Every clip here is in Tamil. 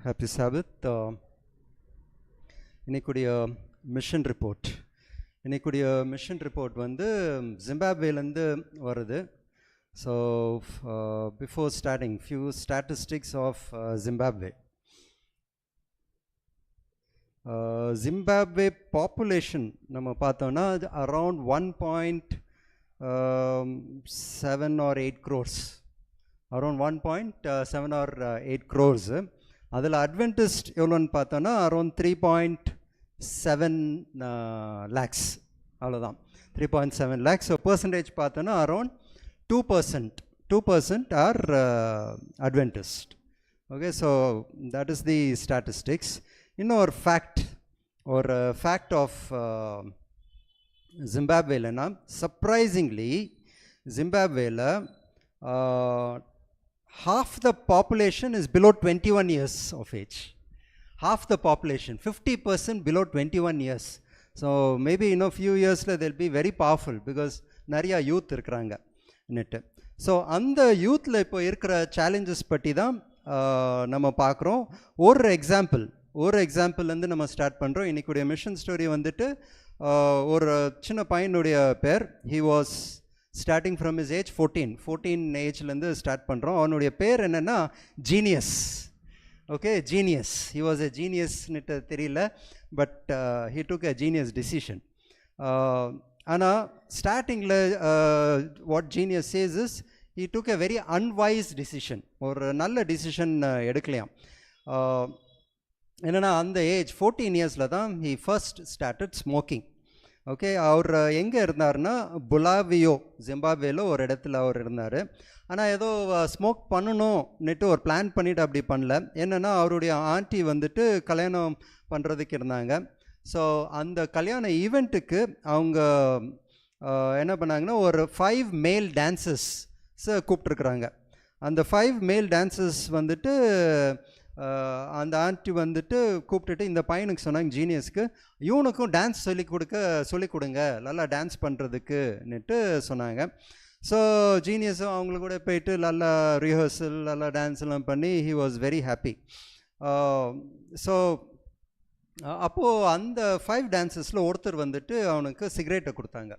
Happy Sabbath. இன்னைக்குடைய மிஷன் ரிப்போர்ட் மிஷன் ரிப்போர்ட் வந்து ஜிம்பாப்வேலேருந்து வருது. So before starting few statistics of Zimbabwe. Zimbabwe population நம்ம பார்த்தோன்னா around 1.7 or 8 crores, around 1.7 or 8 crores. அதில் அட்வென்டிஸ்ட் எவ்வளோன்னு பார்த்தோன்னா அரௌண்ட் 3.7 lakhs, அவ்வளோதான் 3.7 lakhs. ஸோ பர்சன்டேஜ் பார்த்தோன்னா around 2% are Adventist. Okay, so that is the statistics. இன்னும் ஒரு ஃபேக்ட் ஆஃப் ஜிம்பாப்வேலனா, சர்ப்ரைசிங்லி ஜிம்பாப்வேல half the population is below 21 years of age. Half the population, 50% below 21 years. So maybe in a few years they'll be very powerful because நிறையா யூத் இருக்கிறாங்க நெட்டு. ஸோ அந்த யூத்தில் இப்போ இருக்கிற சேலஞ்சஸ் பற்றி தான் நம்ம பார்க்குறோம். ஒரு எக்ஸாம்பிள்லேருந்து நம்ம ஸ்டார்ட் பண்ணுறோம். இன்றைக்குடைய மிஷன் ஸ்டோரி வந்துட்டு ஒரு சின்ன பையனுடைய பேர், he was starting from his age 14 ஏஜ்லேருந்து ஸ்டார்ட் பண்ணுறோம். அவனுடைய பேர் என்னென்னா genius. Okay, genius. He was a ஜீனியஸ்னுட்டு தெரியல, but he took a genius decision. ஆனால் ஸ்டார்டிங்கில் what genius says is he took a very unwise decision. ஒரு நல்ல டிசிஷன் எடுக்கலையாம். என்னென்னா அந்த ஏஜ் 14 இயர்ஸில் தான் he first started smoking. Okay, அவர் எங்கே இருந்தார்னா புலாவியோ, ஜிம்பாப்வேல ஒரு இடத்துல அவர் இருந்தார். ஆனால் ஏதோ ஸ்மோக் பண்ணணும்னுட்டு ஒரு பிளான் பண்ணிவிட்டு அப்படி பண்ணல. என்னென்னா அவருடைய ஆண்டி வந்துட்டு கல்யாணம் பண்ணுறதுக்கு இருந்தாங்க. ஸோ அந்த கல்யாண ஈவெண்ட்டுக்கு அவங்க என்ன பண்ணாங்கன்னா ஒரு 5 மேல் டான்சர்ஸை கூப்பிட்ருக்குறாங்க. அந்த 5 மேல் டான்சர்ஸ் வந்துட்டு அந்த ஆண்டி வந்துட்டு கூப்பிட்டுட்டு இந்த பையனுக்கு சொன்னாங்க, ஜீனியஸ்க்கு, இவனுக்கும் டான்ஸ் சொல்லிக் கொடுங்க நல்லா டான்ஸ் பண்ணுறதுக்குன்னுட்டு சொன்னாங்க. ஸோ ஜீனியஸும் அவங்களுக்கு கூட போயிட்டு நல்லா ரிஹர்சல் நல்லா டான்ஸ் எல்லாம் பண்ணி he was very happy. So அப்போது அந்த 5 டான்சஸில் ஒருத்தர் வந்துட்டு அவனுக்கு சிகரெட்டை கொடுத்தாங்க.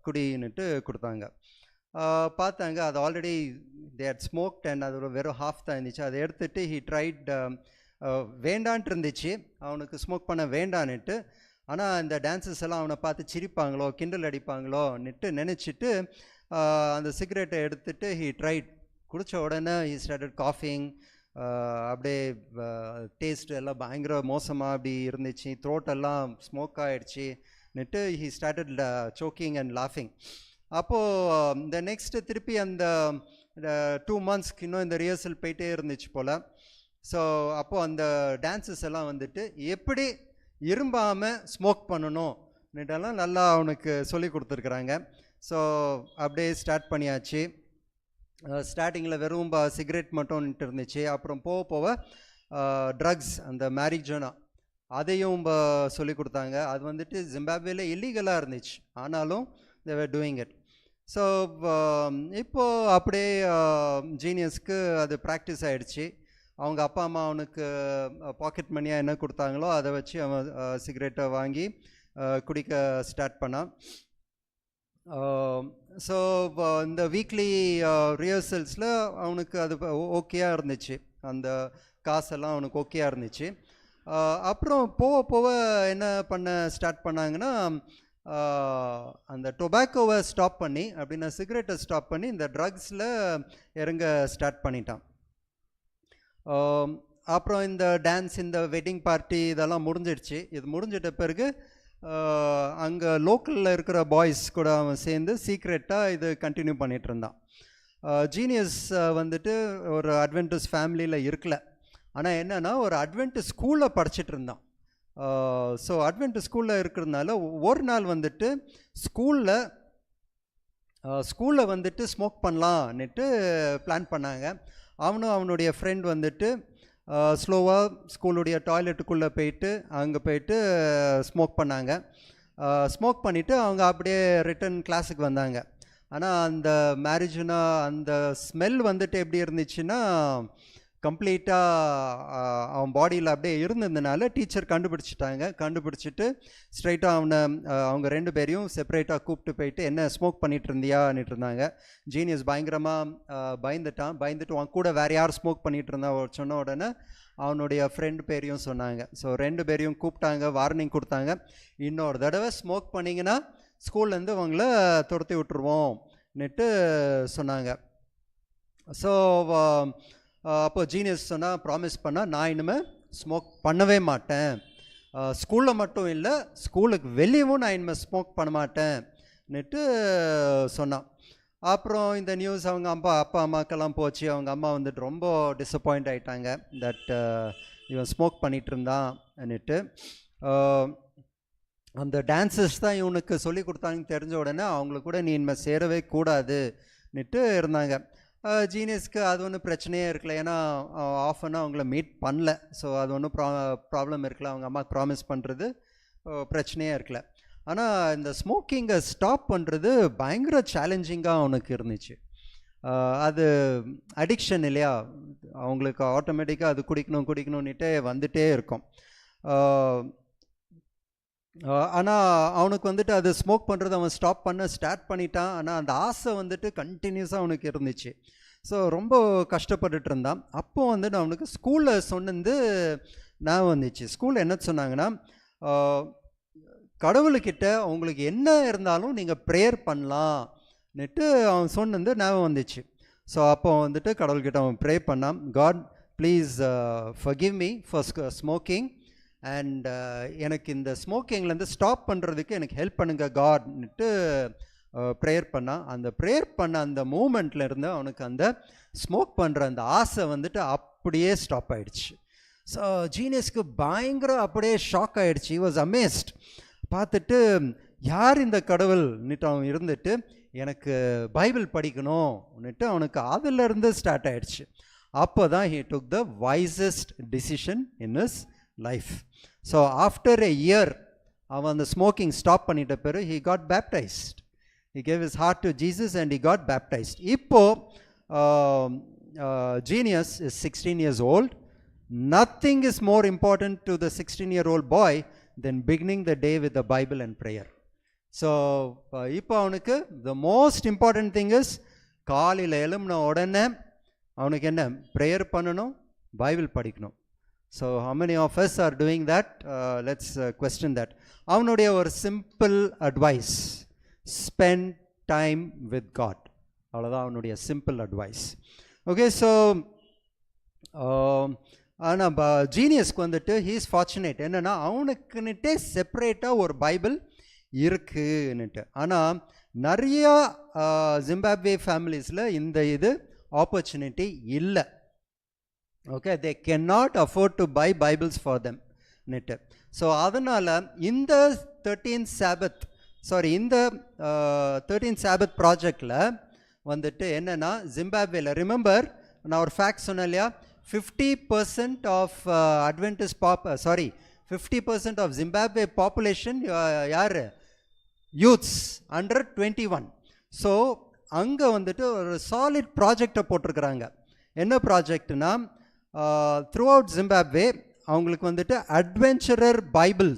குடின்னுட்டு கொடுத்தாங்க. பார்த்தாங்க அது already they hut smoked and அது வெறும் ஹாஃப் தான் இருந்துச்சு. அதை எடுத்துகிட்டு ஹி ட்ரைட், வேண்டான்ட்டு இருந்துச்சு அவனுக்கு ஸ்மோக் பண்ண வேண்டான்னுட்டு. ஆனால் இந்த டான்ஸஸ் எல்லாம் அவனை பார்த்து சிரிப்பாங்களோ கிண்டல் அடிப்பாங்களோன்னுட்டு நினச்சிட்டு அந்த சிகரெட்டை எடுத்துகிட்டு ஹி ட்ரைட். குடித்த உடனே ஹி ஸ்டார்டட் காஃபிங். அப்படியே டேஸ்ட் எல்லாம் பயங்கர மோசமாக அப்படி இருந்துச்சு. த்ரோட்டெல்லாம் ஸ்மோக் ஆகிடுச்சின்னுட்டு ஹி ஸ்டார்டட் சோக்கிங் அண்ட் லாஃபிங். அப்போது இந்த நெக்ஸ்ட்டு திருப்பி அந்த 2 monthsக்கு இன்னும் இந்த ரிஹர்சல் போயிட்டே இருந்துச்சு போல். ஸோ அப்போது அந்த டான்ஸஸ் எல்லாம் வந்துட்டு எப்படி இரும்பாமல் ஸ்மோக் பண்ணணும்னுட்டெல்லாம் நல்லா அவனுக்கு சொல்லி கொடுத்துருக்குறாங்க. ஸோ அப்படியே ஸ்டார்ட் பண்ணியாச்சு. ஸ்டார்டிங்கில் வெறும் சிகரெட் மட்டும்ன்ட்டு இருந்துச்சு. அப்புறம் போக ட்ரக்ஸ், அந்த மேரிஜோனா, அதையும் சொல்லி கொடுத்தாங்க. அது வந்துட்டு ஜிம்பாப்வேல இல்லீகலாக இருந்துச்சு, ஆனாலும் they were doing it. So இப்போது அப்படியே ஜீனியஸ்க்கு அது ப்ராக்டிஸ் ஆகிடுச்சு. அவங்க அப்பா அம்மா அவனுக்கு பாக்கெட் மணியாக என்ன கொடுத்தாங்களோ அதை வச்சு அவன் சிகரெட்டை வாங்கி குடிக்க ஸ்டார்ட் பண்ணான். ஸோ இந்த வீக்லி ரிஹர்சல்ஸில் அவனுக்கு அது ஓகேயாக இருந்துச்சு, அந்த காசெல்லாம் அவனுக்கு ஓகேயாக இருந்துச்சு. அப்புறம் போக என்ன பண்ண ஸ்டார்ட் பண்ணாங்கன்னா, அந்த டொபாக்கோவை ஸ்டாப் பண்ணி, அப்படின்னா சிகரெட்டை ஸ்டாப் பண்ணி இந்த ட்ரக்ஸில் இறங்க ஸ்டார்ட் பண்ணிட்டான். அப்புறம் இந்த டான்ஸ், இந்த வெட்டிங் பார்ட்டி இதெல்லாம் முடிஞ்சிடுச்சு. இது முடிஞ்சிட்ட பிறகு அங்கே லோக்கலில் இருக்கிற பாய்ஸ் கூட அவன் சேர்ந்து சீக்ரெட்டாக இது கண்டினியூ பண்ணிகிட்டு இருந்தான். ஜீனியஸ் வந்துட்டு ஒரு அட்வென்டிஸ்ட் ஃபேமிலியில் இருக்கல, ஆனால் என்னென்னா ஒரு அட்வென்டிஸ்ட் ஸ்கூலில் படிச்சுட்டு இருந்தான். ஸோ அட்வென்டிஸ்ட் ஸ்கூலில் இருக்கிறதுனால ஒரு நாள் வந்துட்டு ஸ்கூலில் வந்துட்டு ஸ்மோக் பண்ணலான்னுட்டு பிளான் பண்ணாங்க. அவனுடைய ஃப்ரெண்ட் வந்துட்டு ஸ்லோவாக ஸ்கூலுடைய டாய்லெட்டுக்குள்ளே போயிட்டு அங்கே போயிட்டு ஸ்மோக் பண்ணாங்க. ஸ்மோக் பண்ணிவிட்டு அவங்க அப்படியே ரிட்டன் கிளாஸுக்கு வந்தாங்க. ஆனால் அந்த மேரிஜுனா அந்த ஸ்மெல் வந்துட்டு எப்படி இருந்துச்சுன்னா கம்ப்ளீட்டாக அவன் பாடியில் அப்படியே இருந்ததுனால டீச்சர் கண்டுபிடிச்சிட்டு ஸ்ட்ரைட்டாக அவங்க 2 பேரையும் செப்பரேட்டாக கூப்பிட்டு போயிட்டு என்ன ஸ்மோக் பண்ணிட்டு இருந்தியான்னுட்டு இருந்தாங்க. ஜீனியஸ் பயங்கரமாக பயந்துட்டு அவன் கூட வேறு யார் ஸ்மோக் பண்ணிட்டு இருந்தா சொன்ன உடனே அவனுடைய ஃப்ரெண்டு பேரையும் சொன்னாங்க. ஸோ 2 பேரையும் கூப்பிட்டாங்க, வார்னிங் கொடுத்தாங்க, இன்னொரு தடவை ஸ்மோக் பண்ணிங்கன்னா ஸ்கூல்லேருந்து அவங்கள துரத்தி விட்டுருவோம்னுட்டு சொன்னாங்க. ஸோ அப்போ ஜீனியஸ் சொன்னால் ப்ராமிஸ் பண்ணால் நான் இனிமேல் ஸ்மோக் பண்ணவே மாட்டேன், ஸ்கூலில் மட்டும் இல்லை ஸ்கூலுக்கு வெளியவும் நான் இனிமேல் ஸ்மோக் பண்ண மாட்டேன்னுட்டு சொன்னான். அப்புறம் இந்த நியூஸ் அவங்க அப்பா அம்மாக்கெல்லாம் போச்சு. அவங்க அம்மா வந்துட்டு ரொம்ப டிசப்பாயிண்ட் ஆகிட்டாங்க தட் இவன் ஸ்மோக் பண்ணிகிட்டு இருந்தான்னுட்டு. அந்த டான்ஸஸ் தான் இவனுக்கு சொல்லி கொடுத்தாங்கன்னு தெரிஞ்ச உடனே அவங்களுக்கு கூட நீ இனிமேல் சேரவே கூடாதுன்னுட்டு இருந்தாங்க. ஜீனியஸ்க்கு அது ஒன்றும் பிரச்சனையே இருக்கல, ஏன்னா ஆஃப் அன் அவங்கள மீட் பண்ணல. ஸோ அது ஒன்றும் ப்ராப்ளம் இருக்கல, அவங்க அம்மா ப்ராமிஸ் பண்ணுறது பிரச்சனையே இருக்கல. ஆனால் இந்த ஸ்மோக்கிங்கை ஸ்டாப் பண்ணுறது பயங்கர சேலஞ்சிங்காக அவனுக்கு இருந்துச்சு. அது அடிக்ஷன் இல்லையா, அவங்களுக்கு ஆட்டோமேட்டிக்காக அது குடிக்கணும்னுட்டே வந்துட்டே இருக்கும். ஆனால் அவனுக்கு வந்துட்டு அது ஸ்மோக் பண்ணுறது அவன் ஸ்டார்ட் பண்ணிட்டான். ஆனால் அந்த ஆசை வந்துட்டு கண்டினியூஸாக அவனுக்கு இருந்துச்சு. ஸோ ரொம்ப கஷ்டப்பட்டுட்டு இருந்தான். அப்போ வந்துட்டு அவனுக்கு ஸ்கூலில் சொன்னது நான் வந்துச்சு. ஸ்கூலில் என்ன சொன்னாங்கன்னா, கடவுள்கிட்ட உங்களுக்கு என்ன இருந்தாலும் நீங்கள் ப்ரேயர் பண்ணலாம்னுட்டு அவன் சொன்னது ஞாபகம் வந்துச்சு. ஸோ அப்போ வந்துட்டு கடவுள்கிட்ட அவன் ப்ரே பண்ணான், God please forgive me for smoking and எனக்கு இந்த ஸ்மோக்கிங்லேருந்து ஸ்டாப் பண்ணுறதுக்கு எனக்கு ஹெல்ப் பண்ணுங்க காட்னுட்டு ப்ரேயர் பண்ணான். அந்த ப்ரேயர் பண்ண அந்த மூமெண்ட்டில் இருந்து அவனுக்கு அந்த ஸ்மோக் பண்ணுற அந்த ஆசை வந்துட்டு அப்படியே ஸ்டாப் ஆகிடுச்சு. ஸோ ஜீனியஸ்க்கு பயங்கர அப்படியே ஷாக் ஆகிடுச்சு. He was amazed. பார்த்துட்டு யார் இந்த கடவுள்னுட்டு அவன் இருந்துட்டு எனக்கு பைபிள் படிக்கணும்னுட்டு அவனுக்கு அதிலிருந்து ஸ்டார்ட் ஆகிடுச்சு. அப்போ தான் he took the wisest decision in his life. So after a year அவன் அந்த ஸ்மோக்கிங் ஸ்டாப் பண்ணிட்ட பிறகு he got baptized. He gave his heart to Jesus and he got baptized. இப்போ Genius is 16 years old. Nothing is more important to the 16-year-old boy than beginning the day with the Bible and prayer. So இப்போ அவனுக்கு the most important thing is காலையில் எழும்பின உடனே அவனுக்கு என்ன ப்ரேயர் பண்ணணும், பைபிள் படிக்கணும். So how many of us are doing that? Let's question that. அவனுடைய ஒரு simple advice, spend time with God. அவ்வளோதான் அவனுடைய சிம்பிள் அட்வைஸ். ஓகே, ஸோ ஆனால் ஜீனியஸ்க்கு வந்துட்டு ஹீஸ் ஃபார்ச்சுனேட் என்னென்னா அவனுக்குன்னுட்டே செப்பரேட்டாக ஒரு பைபிள் இருக்குன்னுட்டு. ஆனால் நிறையா ஜிம்பாப்வே ஃபேமிலிஸில் இந்த இது ஆப்பர்ச்சுனிட்டி இல்லை. Okay, they cannot afford to buy Bibles for them net. So அதனால் இந்த 13th Sabbath ப்ராஜெக்டில் வந்துட்டு என்னென்னா ஜிம்பாப்வேல ரிமெம்பர் நான் ஒரு ஃபேக்ட் சொன்னேன் இல்லையா, 50% of Adventist 50% of Zimbabwe population யார், யூத்ஸ் அண்டர் 21. ஸோ அங்கே வந்துட்டு ஒரு சாலிட் ப்ராஜெக்டை போட்டிருக்கிறாங்க. என்ன ப்ராஜெக்ட்னா, த்ரூ அவுட் ஜிம்பாப்வே அவங்களுக்கு வந்துட்டு அட்வென்ச்சரர் பைபிள்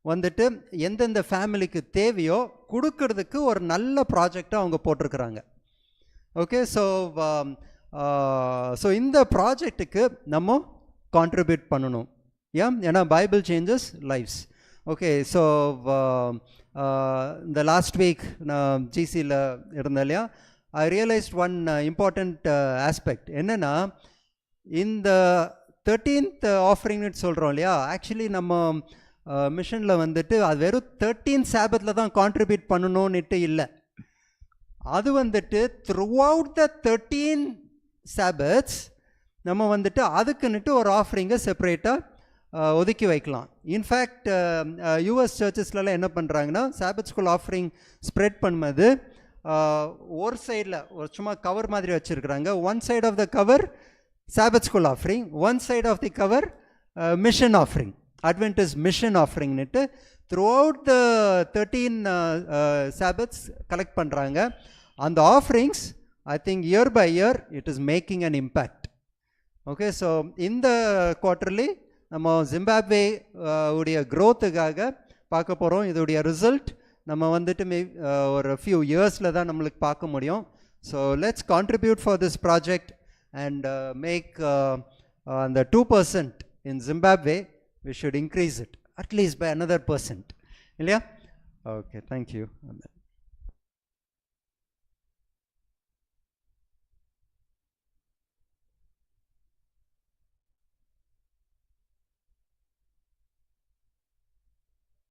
வந்துட்டு எந்தெந்த ஃபேமிலிக்கு தேவையோ கொடுக்கறதுக்கு ஒரு நல்ல ப்ராஜெக்டை அவங்க போட்டிருக்கிறாங்க. ஓகே, ஸோ இந்த ப்ராஜெக்டுக்கு நம்ம கான்ட்ரிபியூட் பண்ணணும். ஏன்னா Bible changes lifes. Okay, so இந்த லாஸ்ட் வீக் நான் ஜிசியில் இருந்தேன் இல்லையா, I realized one important aspect. என்னென்னா, இந்த 13th ஆஃபரிங்னு சொல்கிறோம் இல்லையா, ஆக்சுவலி நம்ம மிஷனில் வந்துட்டு அது வெறும் 13th Sabbathல தான் கான்ட்ரிபியூட் பண்ணணும்னுட்டு இல்லை. அது வந்துட்டு த்ரூ அவுட் த 13 Sabbaths நம்ம வந்துட்டு அதுக்குன்னுட்டு ஒரு ஆஃபரிங்கை செப்பரேட்டாக ஒதுக்கி வைக்கலாம். இன்ஃபேக்ட் யூஎஸ் சர்ச்சஸ்லாம் என்ன பண்ணுறாங்கன்னா, சாபத் ஸ்கூல் ஆஃபரிங் ஸ்ப்ரெட் பண்ணும்போது ஒரு சைடில் ஒரு சும்மா கவர் மாதிரி வச்சுருக்குறாங்க. One side of the cover Sabbath school offering, one side of the cover mission offering, Adventist mission offering னுட்டு throughout the 13 Sabbaths collect பண்ணுறாங்க. அந்த offerings I think year by year it is making an impact. Okay, so இந்த குவார்ட்டர்லி நம்ம ஜிம்பாப்வே உடைய க்ரோத்துக்காக பார்க்க போகிறோம். இதோடைய ரிசல்ட் நம்ம வந்துட்டு ஒரு ஃபியூ இயர்ஸில் தான் நம்மளுக்கு பார்க்க முடியும். So let's contribute for this project and make அந்த 2% in Zimbabwe we should increase it at least by another %. இல்லையா? Okay, thank you.